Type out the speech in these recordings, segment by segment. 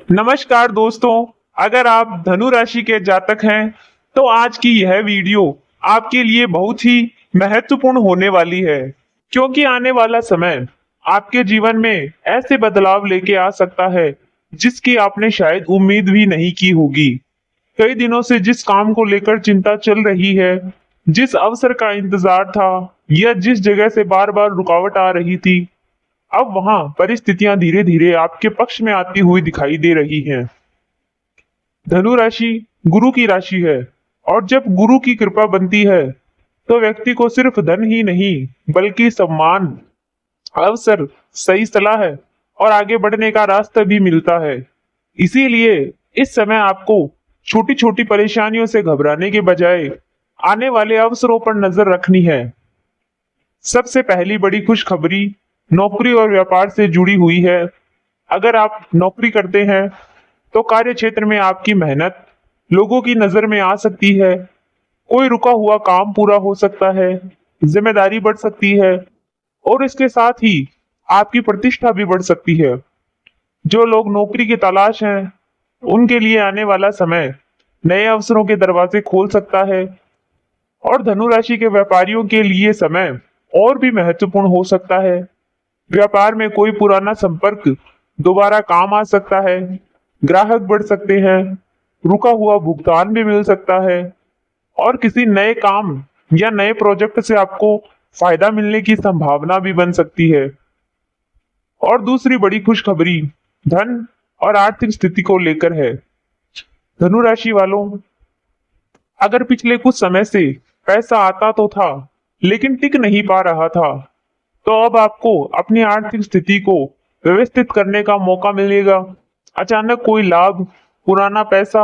नमस्कार दोस्तों। अगर आप धनु राशि के जातक हैं तो आज की यह वीडियो आपके लिए बहुत ही महत्वपूर्ण होने वाली है, क्योंकि आने वाला समय आपके जीवन में ऐसे बदलाव लेके आ सकता है जिसकी आपने शायद उम्मीद भी नहीं की होगी। कई दिनों से जिस काम को लेकर चिंता चल रही है, जिस अवसर का इंतजार था या जिस जगह से बार बार रुकावट आ रही थी, अब वहां परिस्थितियां धीरे धीरे आपके पक्ष में आती हुई दिखाई दे रही हैं। धनु राशि गुरु की राशि है, और जब गुरु की कृपा बनती है तो व्यक्ति को सिर्फ धन ही नहीं बल्कि सम्मान, अवसर, सही सलाह है और आगे बढ़ने का रास्ता भी मिलता है। इसीलिए इस समय आपको छोटी छोटी परेशानियों से घबराने के बजाय आने वाले अवसरों पर नजर रखनी है। सबसे पहली बड़ी खुशखबरी नौकरी और व्यापार से जुड़ी हुई है। अगर आप नौकरी करते हैं तो कार्य क्षेत्र में आपकी मेहनत लोगों की नजर में आ सकती है। कोई रुका हुआ काम पूरा हो सकता है, जिम्मेदारी बढ़ सकती है और इसके साथ ही आपकी प्रतिष्ठा भी बढ़ सकती है। जो लोग नौकरी की तलाश हैं उनके लिए आने वाला समय नए अवसरों के दरवाजे खोल सकता है, और धनु राशि के व्यापारियों के लिए समय और भी महत्वपूर्ण हो सकता है। व्यापार में कोई पुराना संपर्क दोबारा काम आ सकता है, ग्राहक बढ़ सकते हैं, रुका हुआ भुगतान भी मिल सकता है और किसी नए काम या नए प्रोजेक्ट से आपको फायदा मिलने की संभावना भी बन सकती है। और दूसरी बड़ी खुशखबरी धन और आर्थिक स्थिति को लेकर है। धनु राशि वालों, अगर पिछले कुछ समय से पैसा आता तो था लेकिन टिक नहीं पा रहा था, तो अब आपको अपनी आर्थिक स्थिति को व्यवस्थित करने का मौका मिलेगा। अचानक कोई लाभ, पुराना पैसा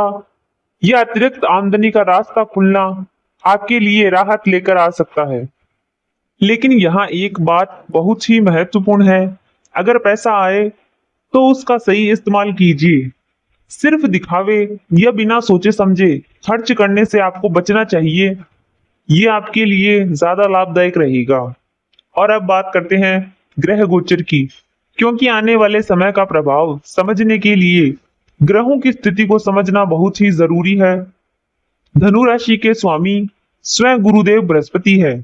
या अतिरिक्त आमदनी का रास्ता खुलना आपके लिए राहत लेकर आ सकता है। लेकिन यहाँ एक बात बहुत ही महत्वपूर्ण है, अगर पैसा आए तो उसका सही इस्तेमाल कीजिए। सिर्फ दिखावे या बिना सोचे समझे खर्च करने से आपको बचना चाहिए। ये आपके लिए ज्यादा लाभदायक रहेगा। और अब बात करते हैं ग्रह गोचर की, क्योंकि आने वाले समय का प्रभाव समझने के लिए ग्रहों की स्थिति को समझना बहुत ही जरूरी है। धनु राशि के स्वामी स्वयं गुरुदेव बृहस्पति है।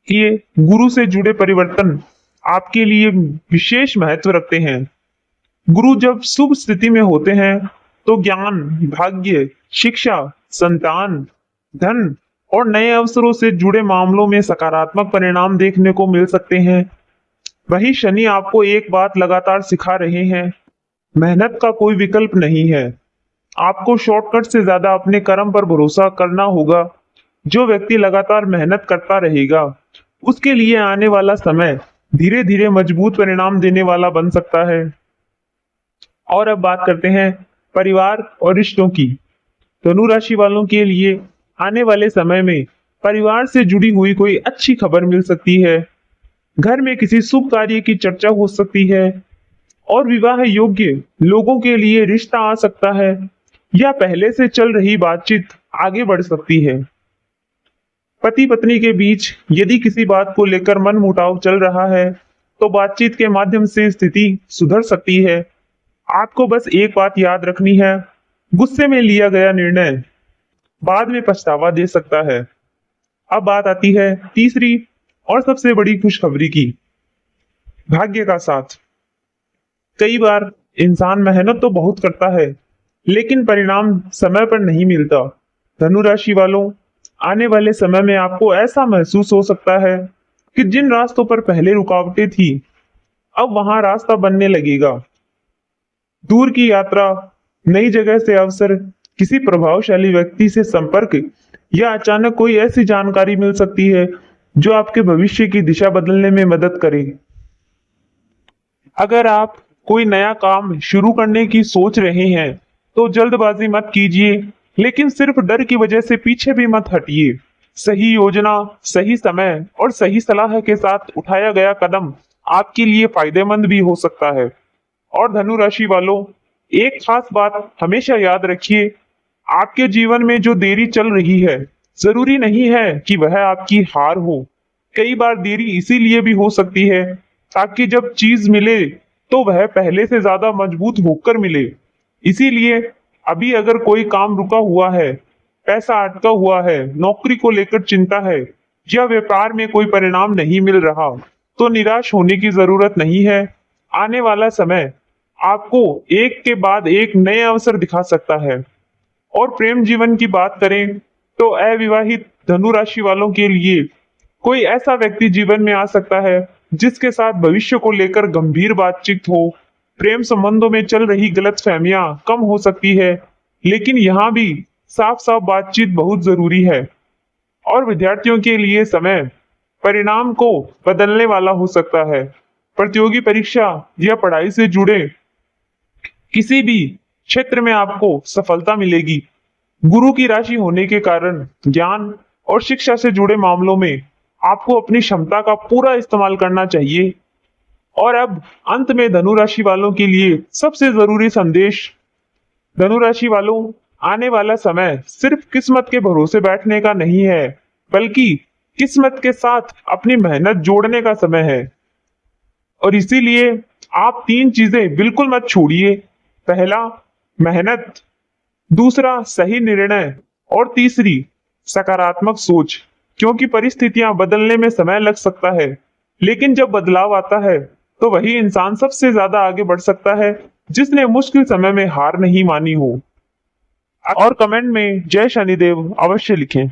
ये गुरु से जुड़े परिवर्तन आपके लिए विशेष महत्व रखते हैं। गुरु जब शुभ स्थिति में होते हैं तो ज्ञान, भाग्य, शिक्षा, संतान, धन और नए अवसरों से जुड़े मामलों में सकारात्मक परिणाम देखने को मिल सकते हैं। वहीं शनि आपको एक बात लगातार सिखा रहे हैं, मेहनत का कोई विकल्प नहीं है। आपको शॉर्टकट से ज्यादा अपने कर्म पर भरोसा करना होगा। जो व्यक्ति लगातार मेहनत करता रहेगा उसके लिए आने वाला समय धीरे धीरे मजबूत परिणाम देने वाला बन सकता है। और अब बात करते हैं परिवार और रिश्तों की। धनु राशि वालों के लिए आने वाले समय में परिवार से जुड़ी हुई कोई अच्छी खबर मिल सकती है। घर में किसी शुभ कार्य की चर्चा हो सकती है और विवाह योग्य लोगों के लिए रिश्ता आ सकता है या पहले से चल रही बातचीत आगे बढ़ सकती है। पति पत्नी के बीच यदि किसी बात को लेकर मन मुटाव चल रहा है तो बातचीत के माध्यम से स्थिति सुधर सकती है। आपको बस एक बात याद रखनी है, गुस्से में लिया गया निर्णय बाद में पछतावा दे सकता है। अब बात आती है तीसरी और सबसे बड़ी खुशखबरी की, भाग्य का साथ। कई बार इंसान मेहनत तो बहुत करता है लेकिन परिणाम समय पर नहीं मिलता। धनु राशि वालों, आने वाले समय में आपको ऐसा महसूस हो सकता है कि जिन रास्तों पर पहले रुकावटें थी अब वहां रास्ता बनने लगेगा। दूर की यात्रा, नई जगह से अवसर, किसी प्रभावशाली व्यक्ति से संपर्क या अचानक कोई ऐसी जानकारी मिल सकती है जो आपके भविष्य की दिशा बदलने में मदद करे। अगर आप कोई नया काम शुरू करने की सोच रहे हैं तो जल्दबाजी मत कीजिए, लेकिन सिर्फ डर की वजह से पीछे भी मत हटिए। सही योजना, सही समय और सही सलाह के साथ उठाया गया कदम आपके लिए फायदेमंद भी हो सकता है। और धनु राशि वालों, एक खास बात हमेशा याद रखिए, आपके जीवन में जो देरी चल रही है जरूरी नहीं है कि वह आपकी हार हो। कई बार देरी इसीलिए भी हो सकती है ताकि जब चीज मिले तो वह पहले से ज्यादा मजबूत होकर मिले। इसीलिए अभी अगर कोई काम रुका हुआ है, पैसा अटका हुआ है, नौकरी को लेकर चिंता है या व्यापार में कोई परिणाम नहीं मिल रहा, तो निराश होने की जरूरत नहीं है। आने वाला समय आपको एक के बाद एक नए अवसर दिखा सकता है। और प्रेम जीवन की बात करें तो अविवाहित धनु राशि वालों के लिए कोई ऐसा व्यक्ति जीवन में आ सकता है जिसके साथ भविष्य को लेकर गंभीर बातचीत हो। प्रेम संबंधों में चल रही गलतफहमियां कम हो सकती है, लेकिन यहाँ भी साफ साफ बातचीत बहुत जरूरी है। और विद्यार्थियों के लिए समय परिणाम को बदलने वाला हो सकता है। प्रतियोगी परीक्षा या पढ़ाई से जुड़े किसी भी क्षेत्र में आपको सफलता मिलेगी। गुरु की राशि होने के कारण ज्ञान और शिक्षा से जुड़े मामलों में आपको अपनी क्षमता का पूरा इस्तेमाल करना चाहिए। और अब अंत में धनु राशि वालों के लिए सबसे जरूरी संदेश। धनु राशि वालों, आने वाला समय सिर्फ किस्मत के भरोसे बैठने का नहीं है, बल्कि किस्मत के साथ अपनी मेहनत जोड़ने का समय है। और इसीलिए आप 3 चीजें बिल्कुल मत छोड़िए। पहला, मेहनत। दूसरा, सही निर्णय। और तीसरी, सकारात्मक सोच। क्योंकि परिस्थितियां बदलने में समय लग सकता है, लेकिन जब बदलाव आता है तो वही इंसान सबसे ज्यादा आगे बढ़ सकता है जिसने मुश्किल समय में हार नहीं मानी हो। और कमेंट में जय शनिदेव अवश्य लिखें।